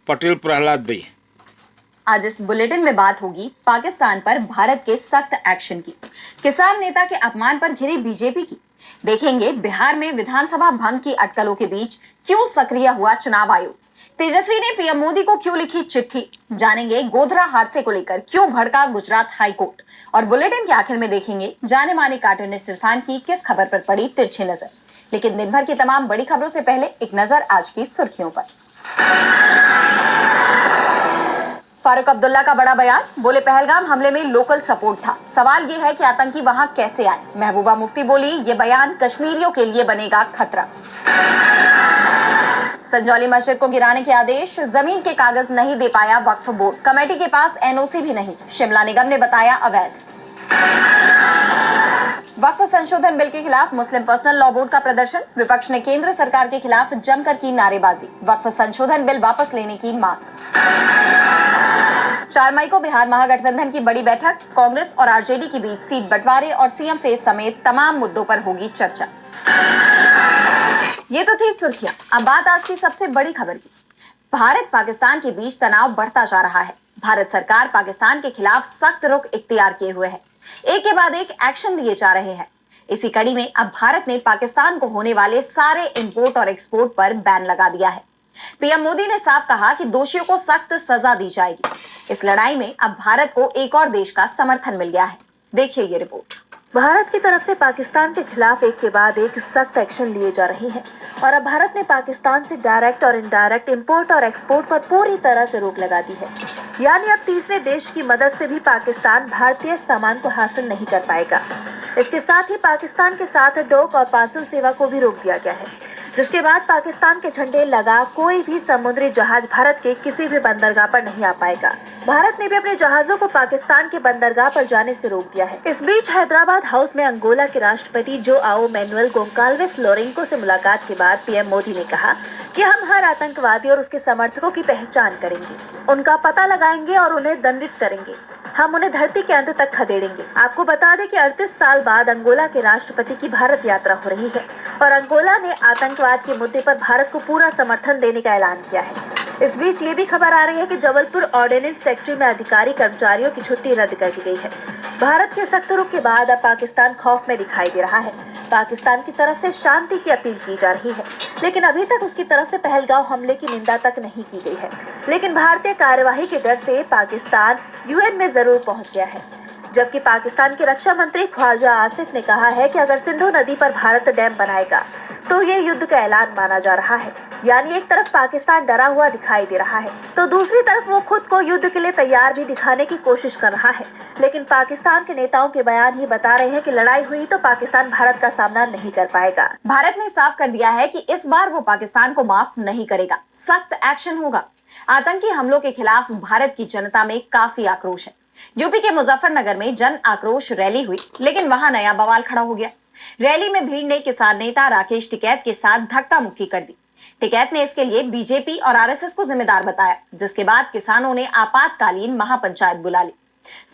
पटेल प्रहलाद भाई। आज इस बुलेटिन में बात होगी पाकिस्तान पर भारत के सख्त एक्शन की, किसान नेता के अपमान पर घिरी बीजेपी की। देखेंगे बिहार में विधानसभा भंग की अटकलों के बीच क्यों सक्रिय हुआ चुनाव आयोग। तेजस्वी ने पीएम मोदी को क्यों लिखी चिट्ठी। जानेंगे गोधरा हादसे को लेकर क्यों भड़का गुजरात हाई कोर्ट। और बुलेटिन के आखिर में देखेंगे जाने माने कार्टूनिस्ट इरफान की किस खबर पर पड़ी तिरछी नजर। लेकिन दिन भर की तमाम बड़ी खबरों से पहले एक नजर आज की सुर्खियों पर। फारूक अब्दुल्ला का बड़ा बयान, बोले पहलगाम हमले में लोकल सपोर्ट था, सवाल ये है कि आतंकी वहां कैसे आए। महबूबा मुफ्ती बोली ये बयान कश्मीरियों के लिए बनेगा खतरा। संजौली मस्जिद को गिराने के आदेश, जमीन के कागज नहीं दे पाया वक्फ बोर्ड, कमेटी के पास एनओसी भी नहीं, शिमला निगम ने बताया अवैध। वक्फ संशोधन बिल के खिलाफ मुस्लिम पर्सनल लॉ बोर्ड का प्रदर्शन, विपक्ष ने केंद्र सरकार के खिलाफ जमकर की नारेबाजी, वक्फ संशोधन बिल वापस लेने की मांग। 4 मई को बिहार महागठबंधन की बड़ी बैठक, कांग्रेस और आरजेडी के बीच सीट बंटवारे और सीएम फेस समेत तमाम मुद्दों पर होगी चर्चा। ये तो थी सुर्खियां, अब बात आज की सबसे बड़ी खबर की। भारत पाकिस्तान के बीच तनाव बढ़ता जा रहा है। भारत सरकार पाकिस्तान के खिलाफ सख्त रुख इख्तियार किए हुए है, एक के बाद एक एक्शन लिए जा रहे हैं। इसी कड़ी में अब भारत ने पाकिस्तान को होने वाले सारे इंपोर्ट और एक्सपोर्ट पर बैन लगा दिया है। पीएम मोदी ने साफ कहा कि दोषियों को सख्त सजा दी जाएगी। इस लड़ाई में अब भारत को एक और देश का समर्थन मिल गया है। देखिए ये रिपोर्ट। भारत की तरफ से पाकिस्तान के खिलाफ एक के बाद एक सख्त एक्शन लिए जा रहे हैं और अब भारत ने पाकिस्तान से डायरेक्ट और इनडायरेक्ट इंपोर्ट और एक्सपोर्ट पर पूरी तरह से रोक लगा दी है। यानी अब तीसरे देश की मदद से भी पाकिस्तान भारतीय सामान को हासिल नहीं कर पाएगा। इसके साथ ही पाकिस्तान के साथ डोक और पार्सल सेवा को भी रोक दिया गया है, जिसके बाद पाकिस्तान के झंडे लगा कोई भी समुद्री जहाज भारत के किसी भी बंदरगाह पर नहीं आ पाएगा। भारत ने भी अपने जहाजों को पाकिस्तान के बंदरगाह पर जाने से रोक दिया है। इस बीच हैदराबाद हाउस में अंगोला के राष्ट्रपति जोआओ मैनुएल गोंकाल्वेस लोरेंको से मुलाकात के बाद पीएम मोदी ने कहा कि हम हर आतंकवादी और उसके समर्थकों की पहचान करेंगे, उनका पता लगाएंगे और उन्हें दंडित करेंगे। हम उन्हें धरती के अंत तक खदेड़ेंगे। आपको बता दें कि 38 साल बाद अंगोला के राष्ट्रपति की भारत यात्रा हो रही है और अंगोला ने आतंकवाद के मुद्दे पर भारत को पूरा समर्थन देने का ऐलान किया है। इस बीच ये भी खबर आ रही है कि जबलपुर ऑर्डिनेंस फैक्ट्री में अधिकारी कर्मचारियों की छुट्टी रद्द कर दी गई है। भारत के सख्त रुख के बाद अब पाकिस्तान खौफ में दिखाई दे रहा है। पाकिस्तान की तरफ से शांति की अपील की जा रही है, लेकिन अभी तक उसकी तरफ से पहलगाम हमले की निंदा तक नहीं की गई है। लेकिन भारतीय कार्यवाही के डर से पाकिस्तान यूएन में जरूर पहुंच गया है, जबकि पाकिस्तान के रक्षा मंत्री ख्वाजा आसिफ ने कहा है कि अगर सिंधु नदी पर भारत डैम बनाएगा तो ये युद्ध का ऐलान माना जा रहा है। यानी एक तरफ पाकिस्तान डरा हुआ दिखाई दे रहा है तो दूसरी तरफ वो खुद को युद्ध के लिए तैयार भी दिखाने की कोशिश कर रहा है। लेकिन पाकिस्तान के नेताओं के बयान ही बता रहे हैं कि लड़ाई हुई तो पाकिस्तान भारत का सामना नहीं कर पाएगा। भारत ने साफ कर दिया है कि इस बार वो पाकिस्तान को माफ नहीं करेगा, सख्त एक्शन होगा। आतंकी हमलों के खिलाफ भारत की जनता में काफी आक्रोश है। यूपी के मुजफ्फरनगर में जन आक्रोश रैली हुई, लेकिन वहां नया बवाल खड़ा हो गया। रैली में भीड़ ने किसान नेता राकेश टिकैत के साथ धक्का मुक्की कर दी। टिकैत ने इसके लिए बीजेपी और आरएसएस को जिम्मेदार बताया, जिसके बाद किसानों ने आपातकालीन महापंचायत बुला ली।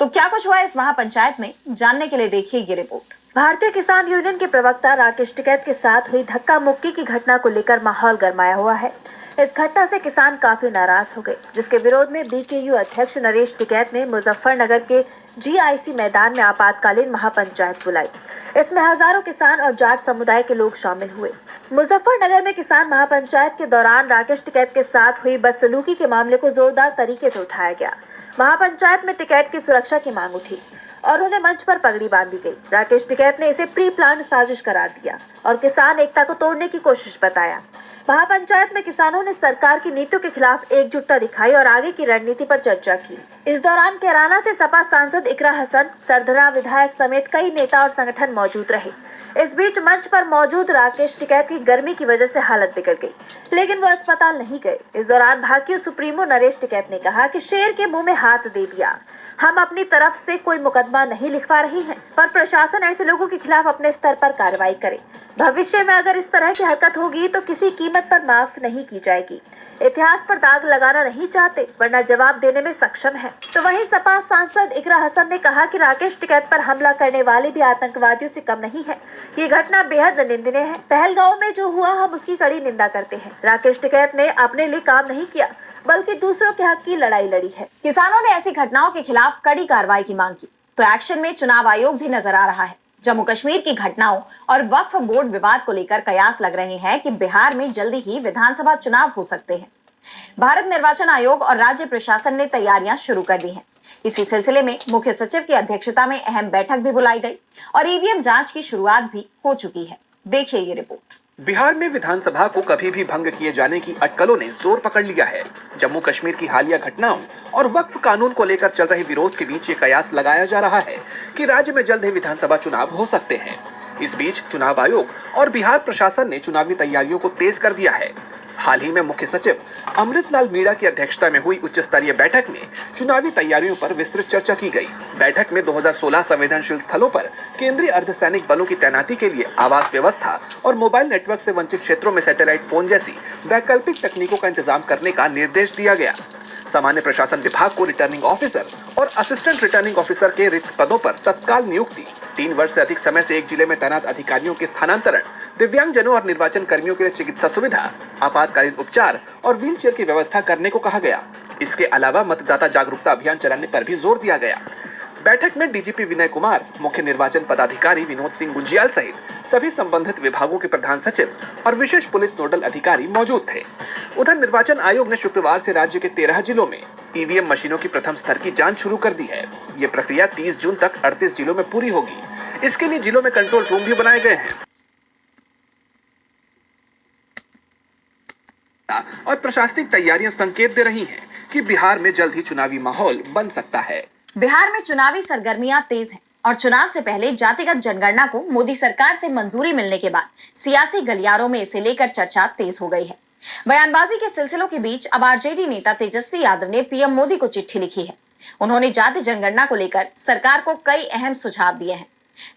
तो क्या कुछ हुआ इस महापंचायत में, जानने के लिए देखिए ये रिपोर्ट। भारतीय किसान यूनियन के प्रवक्ता राकेश टिकैत के साथ हुई धक्का मुक्की की घटना को लेकर माहौल गरमाया हुआ है। इस घटना से किसान काफी नाराज हो गए, जिसके विरोध में बीकेयू अध्यक्ष नरेश टिकैत ने मुजफ्फरनगर के जीआईसी मैदान में आपातकालीन महापंचायत बुलाई। इसमें हजारों किसान और जाट समुदाय के लोग शामिल हुए। मुजफ्फरनगर में किसान महापंचायत के दौरान राकेश टिकैत के साथ हुई बदसलूकी के मामले को जोरदार तरीके से उठाया गया। महापंचायत में टिकैत की सुरक्षा की मांग उठी और उन्हें मंच पर पगड़ी बांधी गई। राकेश टिकैत ने इसे प्री प्लान साजिश करार दिया और किसान एकता को तोड़ने की कोशिश बताया। महापंचायत में किसानों ने सरकार की नीतियों के खिलाफ एकजुटता दिखाई और आगे की रणनीति पर चर्चा की। इस दौरान कैराना से सपा सांसद इकरा हसन, सरधरा विधायक समेत कई नेता और संगठन मौजूद रहे। इस बीच मंच पर मौजूद राकेश टिकैत की गर्मी की वजह से हालत बिगड़ गई, लेकिन वो अस्पताल नहीं गए। इस दौरान भाजपा सुप्रीमो नरेश टिकैत ने कहा कि शेर के मुंह में हाथ दे दिया। हम अपनी तरफ से कोई मुकदमा नहीं लिखवा रही हैं, पर प्रशासन ऐसे लोगों के खिलाफ अपने स्तर पर कार्रवाई करे। भविष्य में अगर इस तरह की हरकत होगी तो किसी कीमत पर माफ नहीं की जाएगी। इतिहास पर दाग लगाना नहीं चाहते, वरना जवाब देने में सक्षम है। तो वहीं सपा सांसद इकरा हसन ने कहा कि राकेश टिकैत पर हमला करने वाले भी आतंकवादियों से कम नहीं है। ये घटना बेहद निंदनीय है। पहलगांव में जो हुआ हम उसकी कड़ी निंदा करते हैं। राकेश टिकैत ने अपने लिए काम नहीं किया, बल्कि दूसरों के हक की लड़ाई लड़ी है। किसानों ने ऐसी घटनाओं के खिलाफ कड़ी कार्रवाई की मांग की, तो एक्शन में चुनाव आयोग भी नजर आ रहा है। जम्मू कश्मीर की घटनाओं और वक्फ बोर्ड विवाद को लेकर कयास लग रहे हैं कि बिहार में जल्दी ही विधानसभा चुनाव हो सकते हैं। भारत निर्वाचन आयोग और राज्य प्रशासन ने तैयारियां शुरू कर दी हैं। इसी सिलसिले में मुख्य सचिव की अध्यक्षता में अहम बैठक भी बुलाई गई और ईवीएम जांच की शुरुआत भी हो चुकी है। देखिए ये रिपोर्ट। बिहार में विधानसभा को कभी भी भंग किए जाने की अटकलों ने जोर पकड़ लिया है। जम्मू कश्मीर की हालिया घटनाओं और वक्फ कानून को लेकर चल रहे विरोध के बीच ये कयास लगाया जा रहा है कि राज्य में जल्द ही विधानसभा चुनाव हो सकते हैं। इस बीच चुनाव आयोग और बिहार प्रशासन ने चुनावी तैयारियों को तेज कर दिया है। हाल ही में मुख्य सचिव अमृतलाल मीणा की अध्यक्षता में हुई उच्च स्तरीय बैठक में चुनावी तैयारियों पर विस्तृत चर्चा की गई। बैठक में 2016 संवेदनशील स्थलों पर केंद्रीय अर्धसैनिक बलों की तैनाती के लिए आवास व्यवस्था और मोबाइल नेटवर्क से वंचित क्षेत्रों में सैटेलाइट फोन जैसी वैकल्पिक तकनीकों का इंतजाम करने का निर्देश दिया गया। सामान्य प्रशासन विभाग को रिटर्निंग ऑफिसर और असिस्टेंट रिटर्निंग ऑफिसर के रिक्त पदों पर तत्काल नियुक्ति, 3 वर्ष से अधिक समय से एक जिले में तैनात अधिकारियों के स्थानांतरण, दिव्यांगजनों और निर्वाचन कर्मियों के लिए चिकित्सा सुविधा, आपातकालीन उपचार और व्हीलचेयर की व्यवस्था करने को कहा गया। इसके अलावा मतदाता जागरूकता अभियान चलाने पर भी जोर दिया गया। बैठक में डीजीपी विनय कुमार, मुख्य निर्वाचन पदाधिकारी विनोद सिंह गुंजियाल सहित सभी संबंधित विभागों के प्रधान सचिव और विशेष पुलिस नोडल अधिकारी मौजूद थे। उधर निर्वाचन आयोग ने शुक्रवार से राज्य के 13 जिलों में ईवीएम मशीनों की प्रथम स्तर की जांच शुरू कर दी है। ये प्रक्रिया 30 जून तक 38 जिलों में पूरी होगी। इसके लिए जिलों में कंट्रोल रूम भी बनाए गए हैं और प्रशासनिक तैयारियां संकेत दे रही हैं कि बिहार में जल्द ही चुनावी माहौल बन सकता है। बिहार में चुनावी सरगर्मियां तेज हैं और चुनाव से पहले जातिगत जनगणना को मोदी सरकार से मंजूरी मिलने के बाद सियासी गलियारों में इसे लेकर चर्चा तेज हो गई है। बयानबाजी के सिलसिलों के बीच अब आरजेडी नेता तेजस्वी यादव ने पीएम मोदी को चिट्ठी लिखी है। उन्होंने जाति जनगणना को लेकर सरकार को कई अहम सुझाव दिए हैं।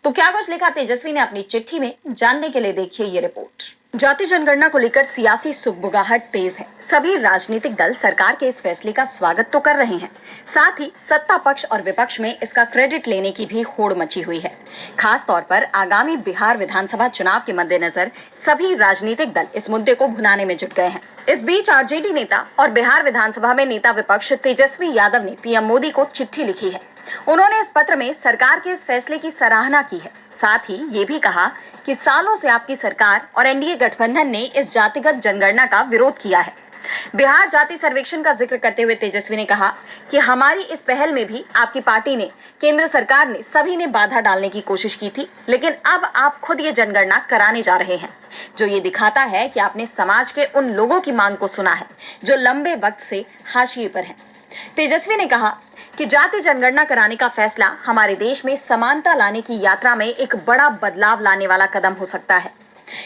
तो क्या कुछ लिखा तेजस्वी ने अपनी चिट्ठी में, जानने के लिए देखिए ये रिपोर्ट। जाति जनगणना को लेकर सियासी सुगबुगाहट तेज है। सभी राजनीतिक दल सरकार के इस फैसले का स्वागत तो कर रहे हैं, साथ ही सत्ता पक्ष और विपक्ष में इसका क्रेडिट लेने की भी होड़ मची हुई है। खास तौर पर आगामी बिहार विधानसभा चुनाव के मद्देनजर सभी राजनीतिक दल इस मुद्दे को भुनाने में जुट गए हैं। इस बीच आरजेडी नेता और बिहार विधानसभा में नेता विपक्ष तेजस्वी यादव ने पीएम मोदी को चिट्ठी लिखी है। उन्होंने इस पत्र में सरकार के इस फैसले की सराहना की है। साथ ही ये भी कहा कि सालों से आपकी सरकार और एनडीए गठबंधन ने इस जातिगत जनगणना का विरोध किया है। बिहार जाति सर्वेक्षण का जिक्र करते हुए तेजस्वी ने कहा कि हमारी इस पहल में भी आपकी पार्टी ने, केंद्र सरकार ने, सभी ने बाधा डालने की कोशिश की थी, लेकिन अब आप खुद ये जनगणना कराने जा रहे हैं, जो ये दिखाता है कि आपने समाज के उन लोगों की मांग को सुना है जो लंबे वक्त से हाशिए पर हैं। तेजस्वी ने कहा कि जाति जनगणना कराने का फैसला हमारे देश में समानता लाने की यात्रा में एक बड़ा बदलाव लाने वाला कदम हो सकता है।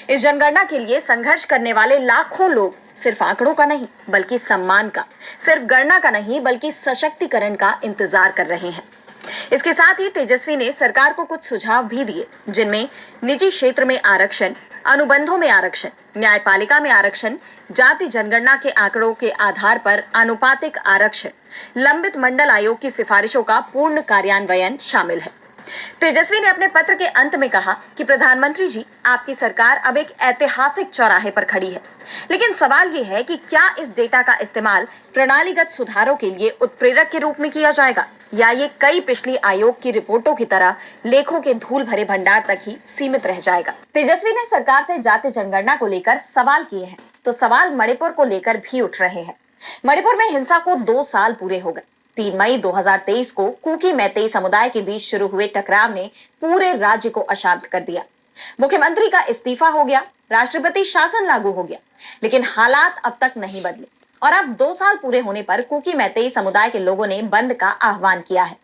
इस जनगणना के लिए संघर्ष करने वाले लाखों लोग सिर्फ आंकड़ों का नहीं बल्कि सम्मान का, सिर्फ गणना का नहीं बल्कि सशक्तिकरण का इंतजार कर रहे हैं। इसके साथ ही तेजस्वी ने सरकार को कुछ सुझाव भी दिए, जिनमें निजी क्षेत्र में आरक्षण, अनुबंधों में आरक्षण, न्यायपालिका में आरक्षण, जाति जनगणना के आंकड़ों के आधार पर आनुपातिक आरक्षण, लंबित मंडल आयोग की सिफारिशों का पूर्ण कार्यान्वयन शामिल है। तेजस्वी ने अपने पत्र के अंत में कहा कि प्रधानमंत्री जी, आपकी सरकार अब एक ऐतिहासिक चौराहे पर खड़ी है, लेकिन सवाल ये है कि क्या इस डेटा का इस्तेमाल प्रणालीगत सुधारों के लिए उत्प्रेरक के रूप में किया जाएगा या ये कई पिछली आयोग की रिपोर्टों की तरह लेखों के धूल भरे भंडार तक ही सीमित रह जाएगा। तेजस्वी ने सरकार से जाति जनगणना को लेकर सवाल किए हैं, तो सवाल मणिपुर को लेकर भी उठ रहे हैं। मणिपुर में हिंसा को 2 साल पूरे हो गए। 3 मई 2023 को कुकी मैतेई समुदाय के बीच शुरू हुए टकराव ने पूरे राज्य को अशांत कर दिया। मुख्यमंत्री का इस्तीफा हो गया, राष्ट्रपति शासन लागू हो गया, लेकिन हालात अब तक नहीं बदले और अब 2 साल पूरे होने पर कुकी मैतेई समुदाय के लोगों ने बंद का आह्वान किया है।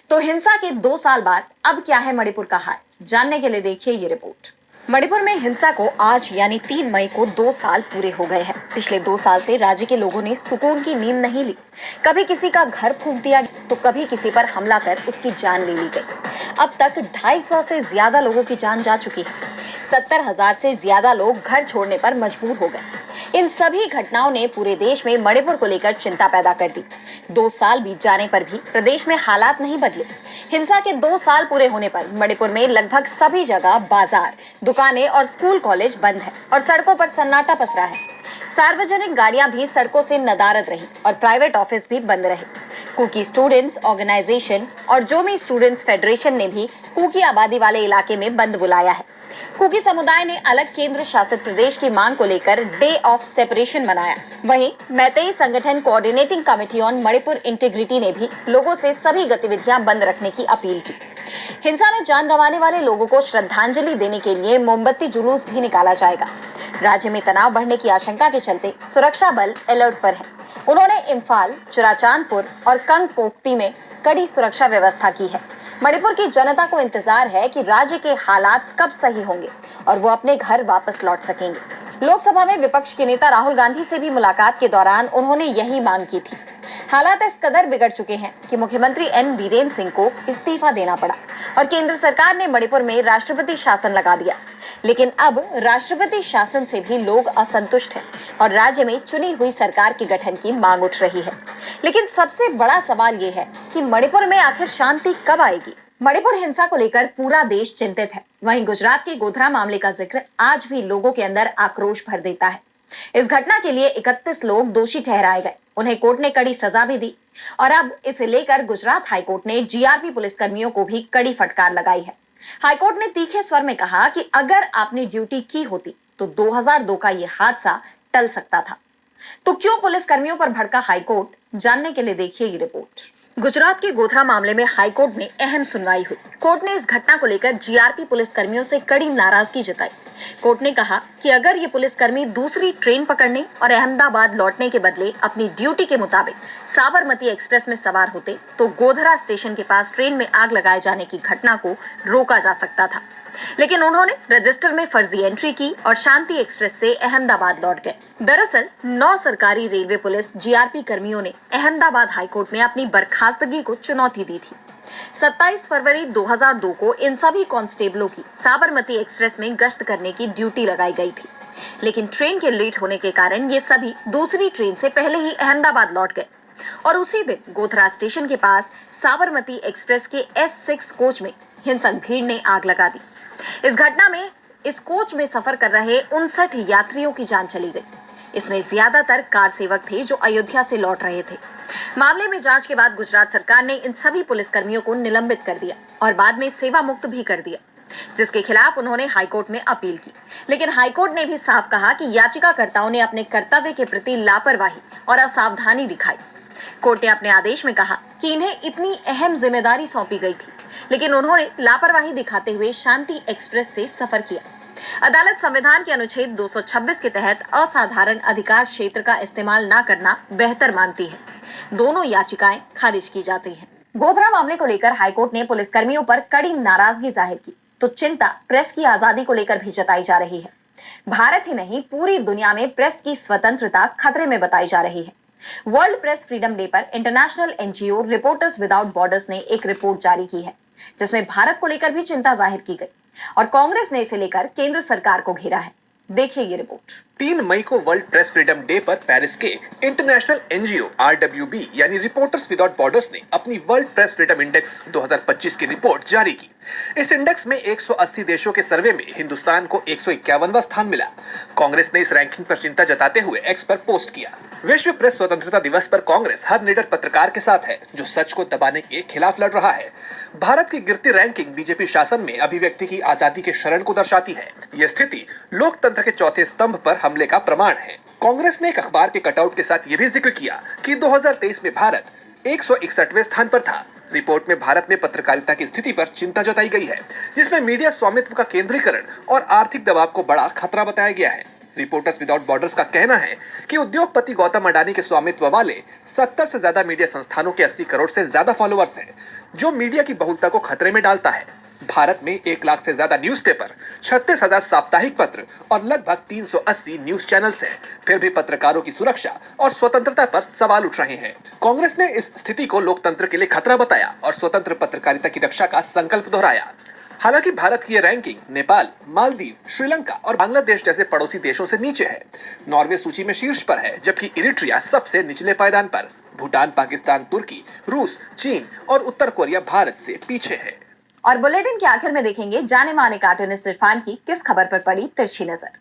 तो हिंसा के 2 साल बाद अब क्या है मणिपुर का हाल, जानने के लिए देखिए ये रिपोर्ट। मणिपुर में हिंसा को आज यानी 3 मई को 2 साल पूरे हो गए हैं। पिछले 2 साल से राज्य के लोगों ने सुकून की नींद नहीं ली। कभी किसी का घर फूंक दिया तो कभी किसी पर हमला कर उसकी जान ले ली गई। अब तक 250 से ज्यादा लोगों की जान जा चुकी है। 70,000 से ज्यादा लोग घर छोड़ने पर मजबूर हो गए। इन सभी घटनाओं ने पूरे देश में मणिपुर को लेकर चिंता पैदा कर दी। 2 साल बीत जाने पर भी प्रदेश में हालात नहीं बदले। हिंसा के 2 साल पूरे होने पर मणिपुर में लगभग सभी जगह बाजार, दुकानें और स्कूल कॉलेज बंद है और सड़कों पर सन्नाटा पसरा है। सार्वजनिक गाड़ियां भी सड़कों से नदारद रही और प्राइवेट ऑफिस भी बंद रहे। कुकी स्टूडेंट्स ऑर्गेनाइजेशन और जोमी स्टूडेंट्स फेडरेशन ने भी कुकी आबादी वाले इलाके में बंद बुलाया है। कुकी समुदाय ने अलग केंद्र शासित प्रदेश की मांग को लेकर डे ऑफ सेपरेशन मनाया। वहीं मैतेई संगठन coordinating committee on Manipur integrity ने भी लोगों से सभी गतिविधियां बंद रखने की अपील की। हिंसा में जान गंवाने वाले लोगों को श्रद्धांजलि देने के लिए मोमबत्ती जुलूस भी निकाला जाएगा। राज्य में तनाव बढ़ने की आशंका के चलते सुरक्षा बल अलर्ट पर है। उन्होंने इम्फाल, चुराचांदपुर और कंगपोकपी में कड़ी सुरक्षा व्यवस्था की है। मणिपुर की जनता को इंतजार है कि राज्य के हालात कब सही होंगे और वो अपने घर वापस लौट सकेंगे। लोकसभा में विपक्ष के नेता राहुल गांधी से भी मुलाकात के दौरान उन्होंने यही मांग की थी। हालात इस कदर बिगड़ चुके हैं कि मुख्यमंत्री एन बीरेन सिंह को इस्तीफा देना पड़ा और केंद्र सरकार ने मणिपुर में राष्ट्रपति शासन लगा दिया। लेकिन अब राष्ट्रपति शासन से भी लोग असंतुष्ट हैं और राज्य में चुनी हुई सरकार के गठन की मांग उठ रही है। लेकिन सबसे बड़ा सवाल ये है कि मणिपुर में आखिर शांति कब आएगी। मणिपुर हिंसा को लेकर पूरा देश चिंतित है। वहीं गुजरात के गोधरा मामले का जिक्र आज भी लोगों के अंदर आक्रोश भर देता है। इस घटना के लिए 31 लोग दोषी ठहराए गए। उन्हें कोर्ट ने कड़ी सजा भी दी और अब इसे लेकर गुजरात हाईकोर्ट ने जीआरपी पुलिसकर्मियों को भी कड़ी फटकार लगाई है। हाईकोर्ट ने तीखे स्वर में कहा कि अगर आपने ड्यूटी की होती तो 2002 का ये हादसा टल सकता था। तो क्यों पुलिसकर्मियों पर भड़का हाईकोर्ट, जानने के लिए देखिए ये रिपोर्ट। गुजरात के गोधरा मामले में हाईकोर्ट में अहम सुनवाई हुई। कोर्ट ने इस घटना को लेकर जीआरपी पुलिसकर्मियों से कड़ी नाराजगी जताई। कोर्ट ने कहा कि अगर ये पुलिसकर्मी दूसरी ट्रेन पकड़ने और अहमदाबाद लौटने के बदले अपनी ड्यूटी के मुताबिक साबरमती एक्सप्रेस में सवार होते तो गोधरा स्टेशन के पास ट्रेन में आग लगाए जाने की घटना को रोका जा सकता था। लेकिन उन्होंने रजिस्टर में फर्जी एंट्री की और शांति एक्सप्रेस से अहमदाबाद लौट गए। दरअसल 9 सरकारी रेलवे पुलिस जीआरपी कर्मियों ने अहमदाबाद हाईकोर्ट में अपनी बर्खास्तगी को चुनौती दी थी। 27 फरवरी 2002 को इन सभी कांस्टेबलों की साबरमती एक्सप्रेस में गश्त करने की ड्यूटी लगाई गई थी। लेकिन ट्रेन के लेट होने के कारण ये सभी दूसरी ट्रेन से पहले ही अहमदाबाद लौट गए और उसी दिन गोधरा स्टेशन के पास साबरमती एक्सप्रेस के S6 कोच में हिंसक भीड़ ने आग लगा दी। इस घटना में इस कोच में सफर कर रहे 59 यात्रियों की जान चली गई। इसमें ज्यादातर कार सेवक थे जो अयोध्या से लौट रहे थे। मामले में जांच के बाद गुजरात सरकार ने इन सभी पुलिसकर्मियों को निलंबित कर दिया और बाद में सेवा मुक्त भी कर दिया, जिसके खिलाफ उन्होंने हाईकोर्ट में अपील की। लेकिन हाईकोर्ट ने भी साफ कहा कि याचिकाकर्ताओं ने अपने कर्तव्य के प्रति लापरवाही और असावधानी दिखाई। कोर्ट ने अपने आदेश में कहा कि इन्हें इतनी अहम जिम्मेदारी सौंपी गई थी, लेकिन उन्होंने लापरवाही दिखाते हुए शांति एक्सप्रेस से सफर किया। अदालत संविधान के अनुच्छेद 226 के तहत असाधारण अधिकार क्षेत्र का इस्तेमाल न करना बेहतर मानती है। दोनों याचिकाएं खारिज की जाती हैं। गोधरा मामले को लेकर हाईकोर्ट ने पुलिसकर्मियों पर कड़ी नाराजगी जाहिर की तो चिंता प्रेस की आजादी को लेकर भी जताई जा रही है। भारत ही नहीं, पूरी दुनिया में प्रेस की स्वतंत्रता खतरे में बताई जा रही है। वर्ल्ड प्रेस फ्रीडम डे पर international NGO reporters without borders ने एक रिपोर्ट जारी की है, जिसमें भारत को लेकर भी चिंता जाहिर की गई और कांग्रेस ने इसे लेकर केंद्र सरकार को घेरा है। देखिए ये रिपोर्ट। 3 मई को वर्ल्ड प्रेस फ्रीडम डे पर पेरिस के इंटरनेशनल एनजीओ RWB यानी रिपोर्टर्स विदाउट बॉर्डर्स ने अपनी वर्ल्ड प्रेस फ्रीडम इंडेक्स 2025 की रिपोर्ट जारी की। इस इंडेक्स में 180 देशों के सर्वे में हिंदुस्तान को 151वां स्थान मिला। कांग्रेस ने इस रैंकिंग पर चिंता जताते हुए एक्स पर पोस्ट किया। विश्व प्रेस स्वतंत्रता दिवस पर कांग्रेस हर निडर पत्रकार के साथ है जो सच को दबाने के खिलाफ लड़ रहा है। भारत की गिरती रैंकिंग बीजेपी शासन में अभिव्यक्ति की आजादी के शरण को दर्शाती है। यह स्थिति लोकतंत्र के चौथे स्तंभ पर हमले का प्रमाण है। कांग्रेस ने एक अखबार के कटआउट के साथ यह भी जिक्र किया कि 2023 में भारत 161वें स्थान पर था। रिपोर्ट में भारत में पत्रकारिता की स्थिति पर चिंता जताई गई है, जिसमें मीडिया स्वामित्व का केंद्रीकरण और आर्थिक दबाव को बड़ा खतरा बताया गया है। रिपोर्टर्स विदाउट बॉर्डर्स का कहना है कि उद्योगपति गौतम अडानी के स्वामित्व वाले 70 से ज्यादा मीडिया संस्थानों के 80 करोड़ से ज्यादा फॉलोअर्स हैं, जो मीडिया की बहुलता को खतरे में डालता है। भारत में 1 लाख से ज्यादा न्यूज़पेपर, 36,000 साप्ताहिक पत्र और लगभग 380 न्यूज चैनल्स हैं। फिर भी पत्रकारों की सुरक्षा और स्वतंत्रता पर सवाल उठ रहे हैं। कांग्रेस ने इस स्थिति को लोकतंत्र के लिए खतरा बताया और स्वतंत्र पत्रकारिता की रक्षा का संकल्प दोहराया। हालांकि भारत की यह रैंकिंग नेपाल, मालदीव, श्रीलंका और बांग्लादेश जैसे पड़ोसी देशों से नीचे है। नॉर्वे सूची में शीर्ष पर है, जबकि इरिट्रिया सबसे निचले पायदान पर। भूटान, पाकिस्तान, तुर्की, रूस, चीन और उत्तर कोरिया भारत से पीछे है। और बुलेटिन के आखिर में देखेंगे जाने माने कार्टूनिस्ट इरफान की किस खबर पर पड़ी तिरछी नजर।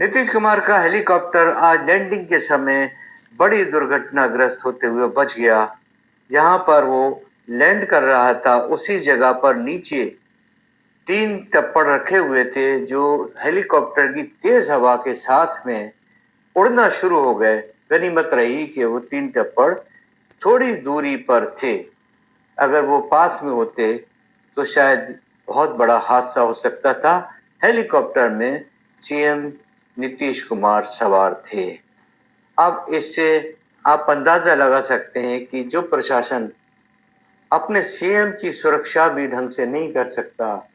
नीतीश कुमार का हेलीकॉप्टर आज लैंडिंग के समय बड़ी दुर्घटनाग्रस्त होते हुए बच गया। जहां पर वो लैंड कर रहा था उसी जगह पर नीचे 3 टप्पड़ रखे हुए थे जो हेलीकॉप्टर की तेज हवा के साथ में उड़ना शुरू हो गए। गनीमत रही कि वो 3 टप्पड़ थोड़ी दूरी पर थे। अगर वो पास में होते तो शायद बहुत बड़ा हादसा हो सकता था। हेलीकॉप्टर में सीएम नीतीश कुमार सवार थे। अब इससे आप अंदाजा लगा सकते हैं कि जो प्रशासन अपने सीएम की सुरक्षा भी ढंग से नहीं कर सकता,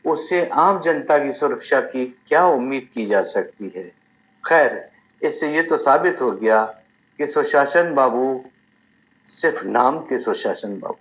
उससे आम जनता की सुरक्षा की क्या उम्मीद की जा सकती है। खैर, इससे ये तो साबित हो गया कि सुशासन बाबू सिर्फ नाम के सुशासन बाबू।